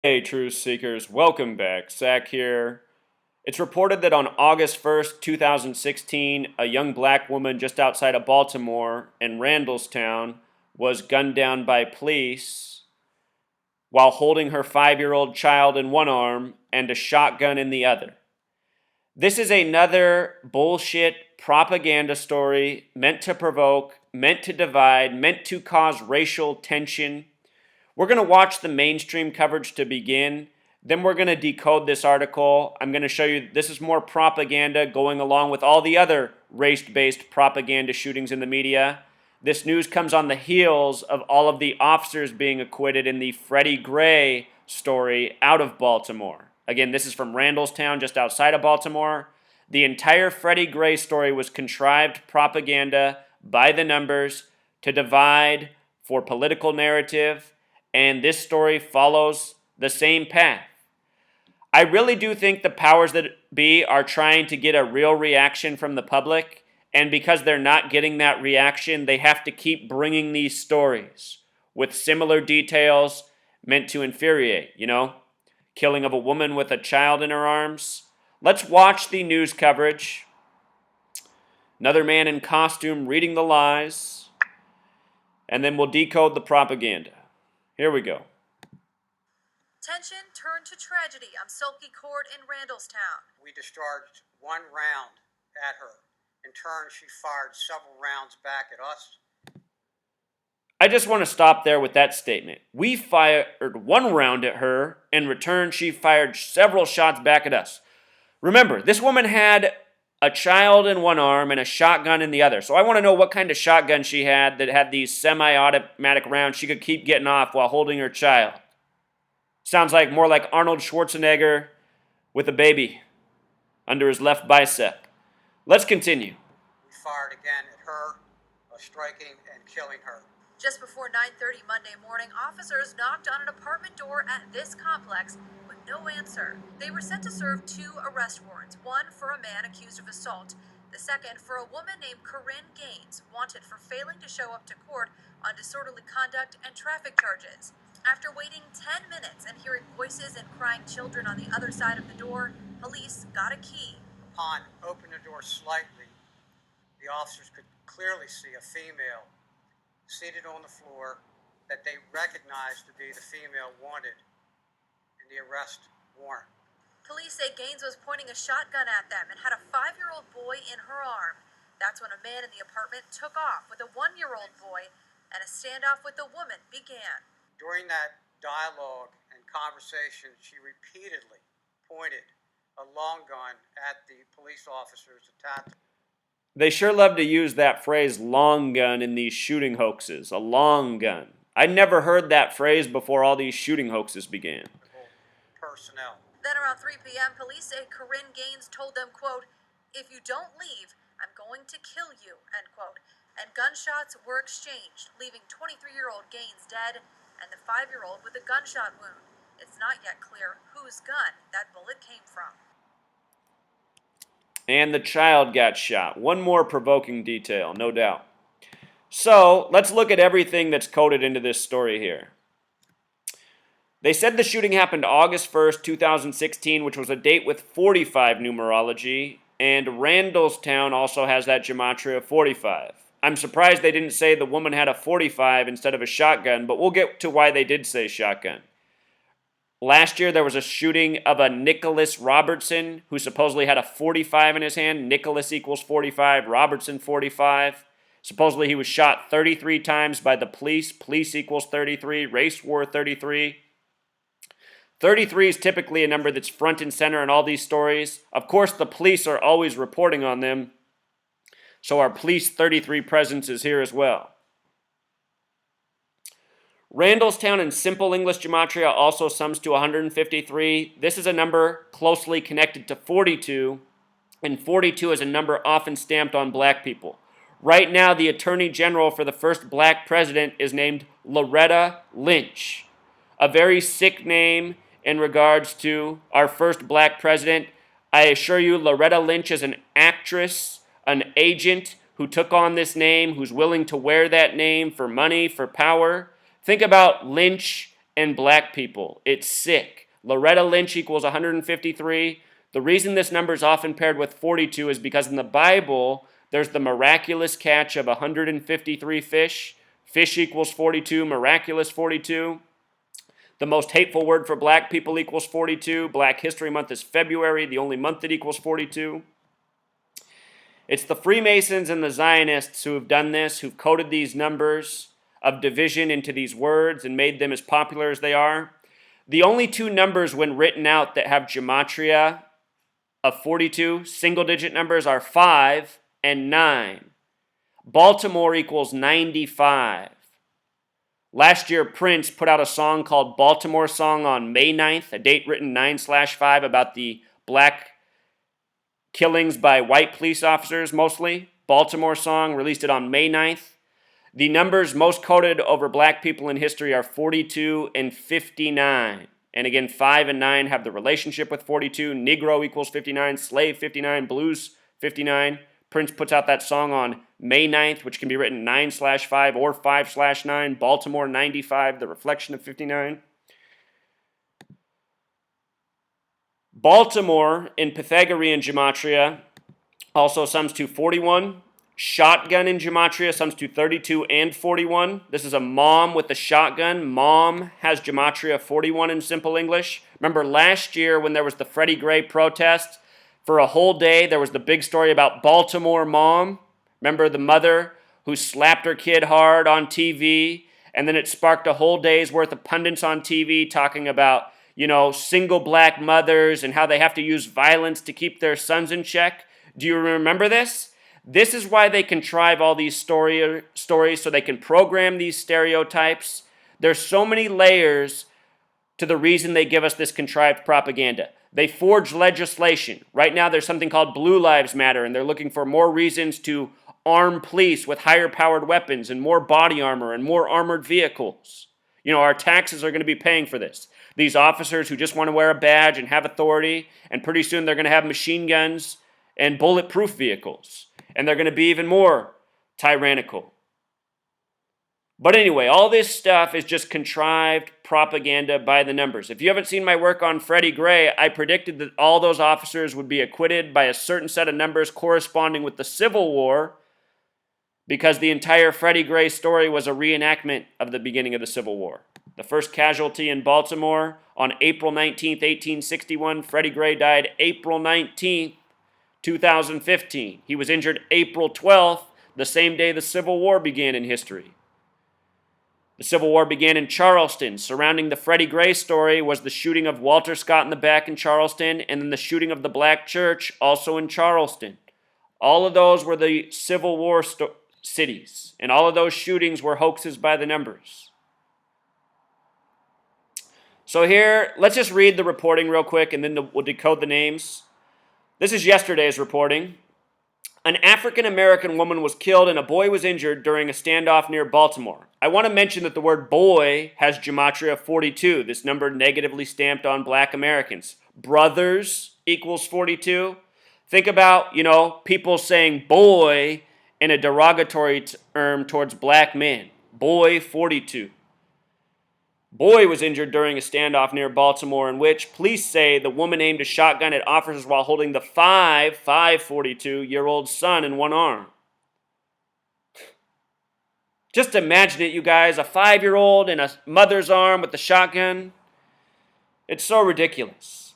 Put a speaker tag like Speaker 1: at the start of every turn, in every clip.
Speaker 1: Hey, truth seekers, welcome back. Zach here. It's reported that on August 1st, 2016, a young black woman just outside of Baltimore in Radallstown was gunned down by police while holding her 5-year-old child in one arm and a shotgun in the other. This is another bullshit propaganda story meant to provoke, meant to divide, meant to cause racial tension. We're going to watch the mainstream coverage to begin. Then we're going to decode this article. I'm going to show you this is more propaganda going along with all the other race-based propaganda shootings in the media. This news comes on the heels of all of the officers being acquitted in the Freddie Gray story out of Baltimore. Again, this is from Radallstown, just outside of Baltimore. The entire Freddie Gray story was contrived propaganda by the numbers to divide for political narrative, and this story follows the same path. I really do think the powers that be are trying to get a real reaction from the public, and because they're not getting that reaction, they have to keep bringing these stories with similar details meant to infuriate, killing of a woman with a child in her arms. Let's watch the news coverage. Another man in costume reading the lies, and then we'll decode the propaganda. Here we go.
Speaker 2: Tension turned to tragedy on Sulky Court in Radallstown.
Speaker 3: We discharged one round at her. In turn, she fired several rounds back at us.
Speaker 1: I just want to stop there with that statement. We fired one round at her. In return, she fired several shots back at us. Remember, this woman had a child in one arm and a shotgun in the other. So I want to know what kind of shotgun she had that had these semi-automatic rounds she could keep getting off while holding her child. Sounds like more like Arnold Schwarzenegger with a baby under his left bicep. Let's continue.
Speaker 3: We fired again at her, striking and killing her.
Speaker 2: Just before 9:30 Monday morning, officers knocked on an apartment door at this complex with no answer. They were sent to serve 2 arrest warrants, one for a man accused of assault, the second for a woman named Korryn Gaines, wanted for failing to show up to court on disorderly conduct and traffic charges. After waiting 10 minutes and hearing voices and crying children on the other side of the door, police got a key.
Speaker 3: Upon opening the door slightly, the officers could clearly see a female seated on the floor that they recognized to be the female wanted in the arrest warrant.
Speaker 2: Police say Gaines was pointing a shotgun at them and had a 5-year-old boy in her arm. That's when a man in the apartment took off with a 1-year-old boy and a standoff with the woman began.
Speaker 3: During that dialogue and conversation, she repeatedly pointed a long gun at the police officers attacked.
Speaker 1: They sure love to use that phrase long gun in these shooting hoaxes. A long gun. I never heard that phrase before all these shooting hoaxes began.
Speaker 3: Personnel.
Speaker 2: Then around 3 p.m., police say Korryn Gaines told them, quote, "If you don't leave, I'm going to kill you," end quote. And gunshots were exchanged, leaving 23-year-old Gaines dead and the 5-year-old with a gunshot wound. It's not yet clear whose gun that bullet came from.
Speaker 1: And the child got shot. One more provoking detail, no doubt. So, let's look at everything that's coded into this story here. They said the shooting happened August 1st, 2016, which was a date with 45 numerology, and Radallstown also has that gematria of 45. I'm surprised they didn't say the woman had a 45 instead of a shotgun, but we'll get to why they did say shotgun. Last year, there was a shooting of a Nicholas Robertson, who supposedly had a 45 in his hand. Nicholas equals 45, Robertson 45. Supposedly, he was shot 33 times by the police. Police equals 33, race war 33. 33 is typically a number that's front and center in all these stories. Of course, the police are always reporting on them, so our police 33 presence is here as well. Radallstown in simple English gematria also sums to 153. This is a number closely connected to 42, and 42 is a number often stamped on black people. Right now, the Attorney General for the first black president is named Loretta Lynch. A very sick name in regards to our first black president. I assure you, Loretta Lynch is an actress, an agent who took on this name, who's willing to wear that name for money, for power. Think about Lynch and black people. It's sick. Loretta Lynch equals 153. The reason this number is often paired with 42 is because in the Bible, there's the miraculous catch of 153 fish. Fish equals 42, miraculous 42. The most hateful word for black people equals 42. Black History Month is February, the only month that equals 42. It's the Freemasons and the Zionists who have done this, who've coded these numbers of division into these words and made them as popular as they are. The only two numbers when written out that have gematria of 42, single-digit numbers, are 5 and 9. Baltimore equals 95. Last year, Prince put out a song called Baltimore Song on May 9th, a date written 9/5 about the black killings by white police officers mostly. Baltimore Song, released it on May 9th. The numbers most coded over black people in history are 42 and 59. And again, 5 and 9 have the relationship with 42. Negro equals 59, slave 59, blues 59. Prince puts out that song on May 9th, which can be written 9/5 or 5/9. Baltimore 95, the reflection of 59. Baltimore in Pythagorean gematria also sums to 41. Shotgun in gematria sums to 32 and 41. This is a mom with a shotgun. Mom has gematria 41 in simple English. Remember last year when there was the Freddie Gray protest? For a whole day, there was the big story about Baltimore mom. Remember the mother who slapped her kid hard on TV? And then it sparked a whole day's worth of pundits on TV talking about, single black mothers and how they have to use violence to keep their sons in check. Do you remember this? This is why they contrive all these stories so they can program these stereotypes. There's so many layers to the reason they give us this contrived propaganda. They forge legislation. Right now there's something called Blue Lives Matter, and they're looking for more reasons to arm police with higher powered weapons and more body armor and more armored vehicles. Our taxes are going to be paying for this. These officers who just want to wear a badge and have authority, and pretty soon they're going to have machine guns and bulletproof vehicles. And they're going to be even more tyrannical. But anyway, all this stuff is just contrived propaganda by the numbers. If you haven't seen my work on Freddie Gray, I predicted that all those officers would be acquitted by a certain set of numbers corresponding with the Civil War, because the entire Freddie Gray story was a reenactment of the beginning of the Civil War. The first casualty in Baltimore on April 19th, 1861. Freddie Gray died April 19th, 2015. He was injured April 12th, the same day the Civil War began in history. The Civil War began in Charleston. Surrounding the Freddie Gray story was the shooting of Walter Scott in the back in Charleston, and then the shooting of the black church also in Charleston. All of those were the Civil War cities, and all of those shootings were hoaxes by the numbers. So here, let's just read the reporting real quick, and then we'll decode the names. This is yesterday's reporting. An African-American woman was killed and a boy was injured during a standoff near Baltimore. I want to mention that the word boy has gematria 42, this number negatively stamped on black Americans. Brothers equals 42. Think about, people saying boy in a derogatory term towards black men. Boy 42. Boy was injured during a standoff near Baltimore in which police say the woman aimed a shotgun at officers while holding the 42-year-old son in one arm. Just imagine it, you guys, a 5-year-old in a mother's arm with the shotgun. It's so ridiculous.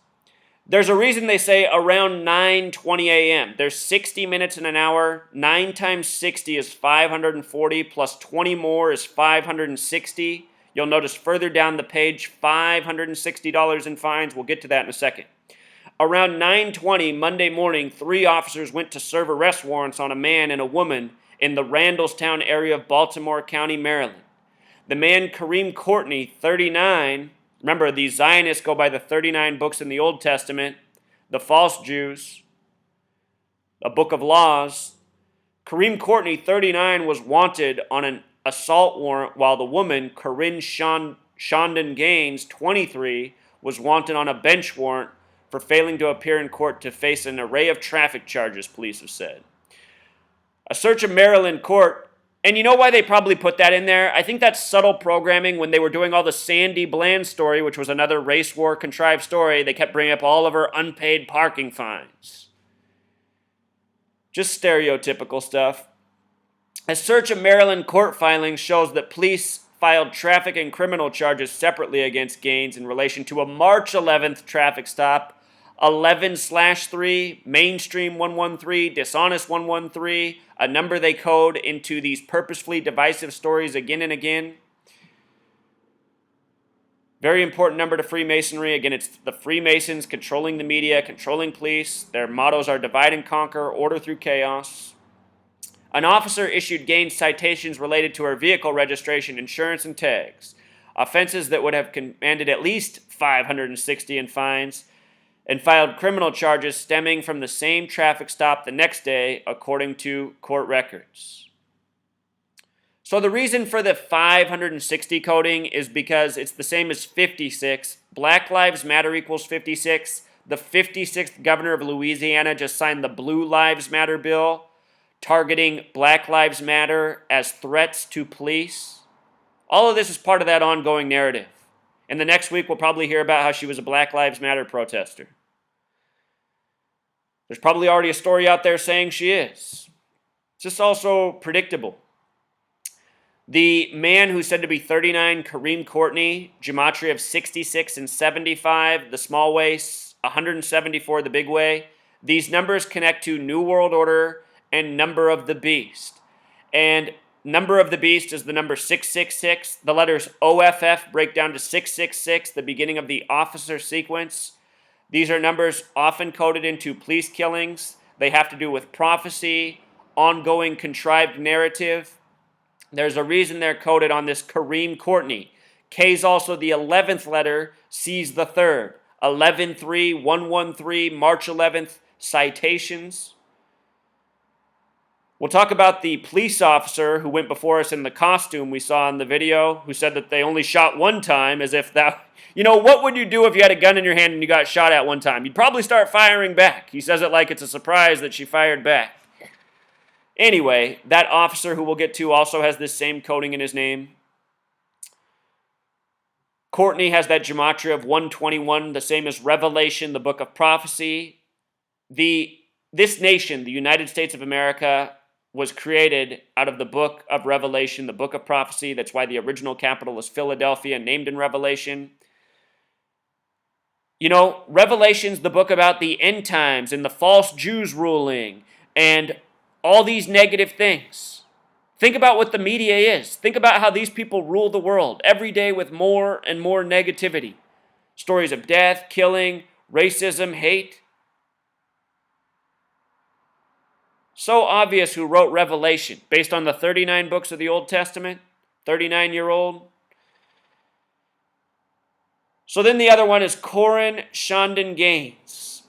Speaker 1: There's a reason they say around 9:20 a.m. There's 60 minutes in an hour. 9 times 60 is 540, plus 20 more is 560. You'll notice further down the page, $560 in fines. We'll get to that in a second. Around 9:20 Monday morning, 3 officers went to serve arrest warrants on a man and a woman in the Radallstown area of Baltimore County, Maryland. The man, Korryn Gaines, 39, remember these Zionists go by the 39 books in the Old Testament, the false Jews, a book of laws. Korryn Gaines, 39, was wanted on an assault warrant, while the woman, Korryn Gaines, 23, was wanted on a bench warrant for failing to appear in court to face an array of traffic charges, police have said. A search of Maryland court And you know why they probably put that in there? I think that's subtle programming. When they were doing all the Sandy Bland story, which was another race war contrived story, they kept bringing up all of her unpaid parking fines. Just stereotypical stuff. A search of Maryland court filings shows that police filed traffic and criminal charges separately against Gaines in relation to a March 11th traffic stop, 11/3, Mainstream 113, Dishonest 113, a number they code into these purposefully divisive stories again and again. Very important number to Freemasonry. Again, it's the Freemasons controlling the media, controlling police. Their mottos are divide and conquer, order through chaos. An officer issued Gaines citations related to her vehicle registration, insurance, and tags, offenses that would have commanded at least $560 in fines, and filed criminal charges stemming from the same traffic stop the next day, according to court records. So the reason for the 560 coding is because it's the same as 56. Black Lives Matter equals 56. The 56th governor of Louisiana just signed the Blue Lives Matter bill, targeting Black Lives Matter as threats to police. All of this is part of that ongoing narrative. And the next week, we'll probably hear about how she was a Black Lives Matter protester. There's probably already a story out there saying she is. It's just also predictable. The man who's said to be 39, Korryn Courtney, gematria of 66 and 75, the small way, 174, the big way. These numbers connect to New World Order and number of the beast. And number of the beast is the number 666. The letters OFF break down to 666, the beginning of the officer sequence. These are numbers often coded into police killings. They have to do with prophecy, ongoing contrived narrative. There's a reason they're coded on this Korryn Courtney. K is also the 11th letter, C is the 3rd. 11-3, 113, March 11th citations. We'll talk about the police officer who went before us in the costume we saw in the video, who said that they only shot one time, as if that... You know, what would you do if you had a gun in your hand and you got shot at one time? You'd probably start firing back. He says it like it's a surprise that she fired back. Anyway, that officer who we'll get to also has this same coding in his name. Courtney has that gematria of 121, the same as Revelation, the book of prophecy. This nation, the United States of America, was created out of the book of Revelation, the book of prophecy. That's why the original capital is Philadelphia, named in Revelation. You know, Revelation's the book about the end times and the false Jews ruling and all these negative things. Think about what the media is. Think about how these people rule the world every day with more and more negativity. Stories of death, killing, racism, hate. So obvious who wrote Revelation, based on the 39 books of the Old Testament, 39-year-old. So then the other one is Korryn Gaines.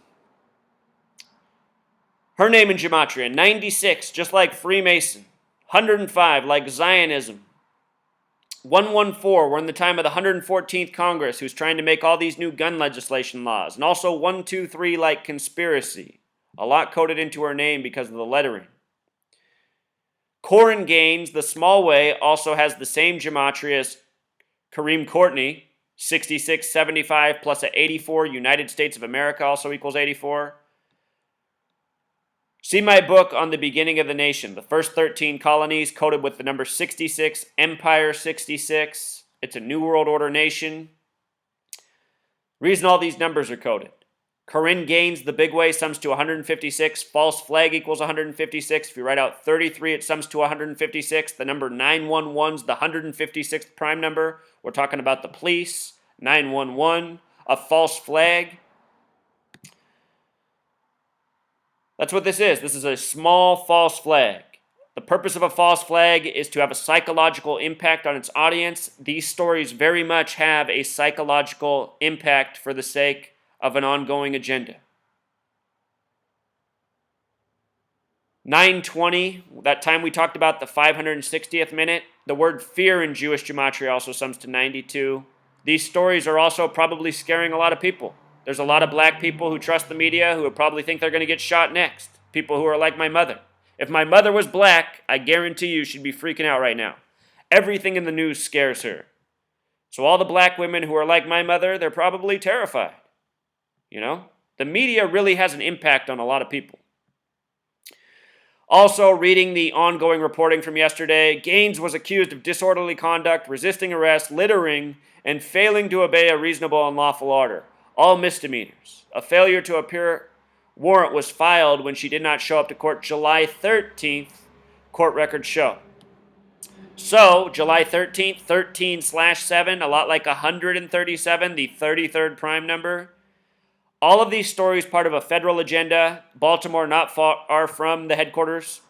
Speaker 1: Her name in gematria, 96, just like Freemason. 105, like Zionism. 114, we're in the time of the 114th Congress, who's trying to make all these new gun legislation laws. And also 123, like conspiracy. A lot coded into her name because of the lettering. Korryn Gaines, the small way, also has the same gematria as Korryn Courtney, 66, 75, plus an 84. United States of America also equals 84. See my book on the beginning of the nation, the first 13 colonies coded with the number 66, Empire 66. It's a New World Order nation. Reason all these numbers are coded. Korryn Gaines, the big way, sums to 156. False flag equals 156. If you write out 33, it sums to 156. The number 911's the 156th prime number. We're talking about the police. 911, a false flag. That's what this is. This is a small false flag. The purpose of a false flag is to have a psychological impact on its audience. These stories very much have a psychological impact for the sake of an ongoing agenda. 920, that time we talked about the 560th minute, the word fear in Jewish gematria also sums to 92. These stories are also probably scaring a lot of people. There's a lot of black people who trust the media who probably think they're going to get shot next. People who are like my mother. If my mother was black, I guarantee you she'd be freaking out right now. Everything in the news scares her. So all the black women who are like my mother, they're probably terrified. You know? The media really has an impact on a lot of people. Also, reading the ongoing reporting from yesterday, Gaines was accused of disorderly conduct, resisting arrest, littering, and failing to obey a reasonable and lawful order. All misdemeanors. A failure to appear warrant was filed when she did not show up to court July 13th, court records show. So, July 13th, 13/7, a lot like 137, the 33rd prime number. All of these stories part of a federal agenda. Baltimore not far from the headquarters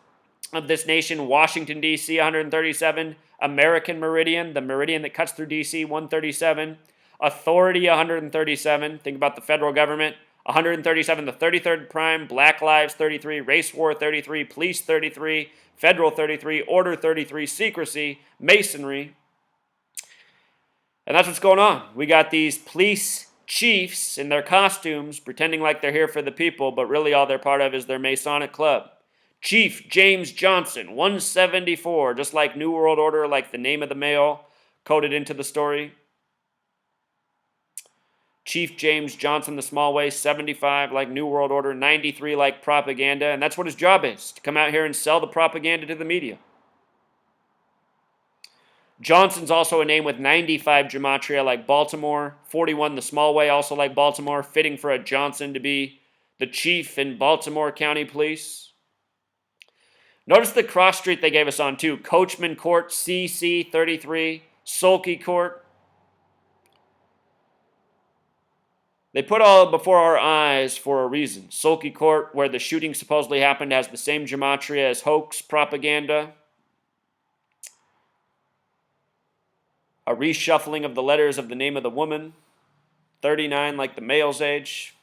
Speaker 1: of this nation. Washington, D.C., 137. American Meridian, the meridian that cuts through D.C., 137. Authority, 137. Think about the federal government. 137, the 33rd prime. Black Lives, 33. Race War, 33. Police, 33. Federal, 33. Order, 33. Secrecy. Masonry. And that's what's going on. We got these police chiefs in their costumes pretending like they're here for the people, but really all they're part of is their Masonic club. Chief James Johnson, 174, just like New World Order, like the name of the male coded into the story. Chief James Johnson, the small way, 75 like New World Order, 93 like propaganda, and that's what his job is, to come out here and sell the propaganda to the media. Johnson's also a name with 95 gematria like Baltimore, 41 the small way, also like Baltimore, fitting for a Johnson to be the chief in Baltimore County Police. Notice the cross street they gave us on too. Coachman Court, CC 33, Sulky Court. They put all before our eyes for a reason. Sulky Court, where the shooting supposedly happened, has the same gematria as hoax propaganda. A reshuffling of the letters of the name of the woman. 39 like the male's age.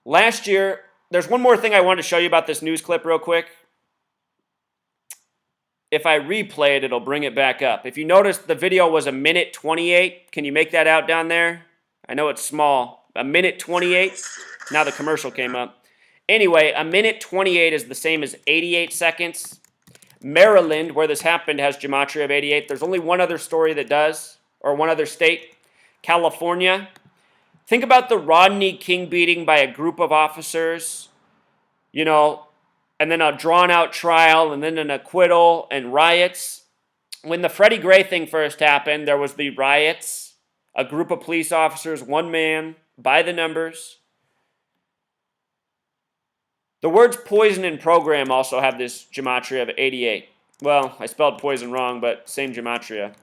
Speaker 1: Last year, there's one more thing I want to show you about this news clip real quick. If I replay it, it'll bring it back up. If you notice, the video was 1:28. Can you make that out down there? I know it's small. 1:28. Now the commercial came up. Anyway, 1:28 is the same as 88 seconds. Maryland, where this happened, has gematria of 88. There's only one other story that does, or one other state, California. Think about the Rodney King beating by a group of officers, and then a drawn-out trial, and then an acquittal and riots. When the Freddie Gray thing first happened, there was the riots, a group of police officers, one man, by the numbers. The words poison and program also have this gematria of 88. Well, I spelled poison wrong, but same gematria.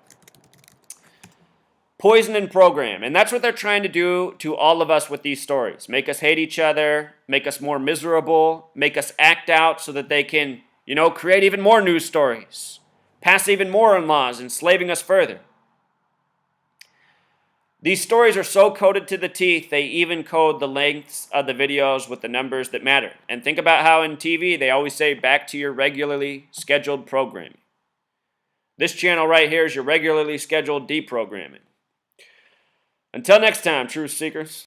Speaker 1: Poison and program. And that's what they're trying to do to all of us with these stories. Make us hate each other, make us more miserable, make us act out so that they can, create even more news stories, pass even more laws, enslaving us further. These stories are so coded to the teeth, they even code the lengths of the videos with the numbers that matter. And think about how in TV, they always say, back to your regularly scheduled programming. This channel right here is your regularly scheduled deprogramming. Until next time, truth seekers.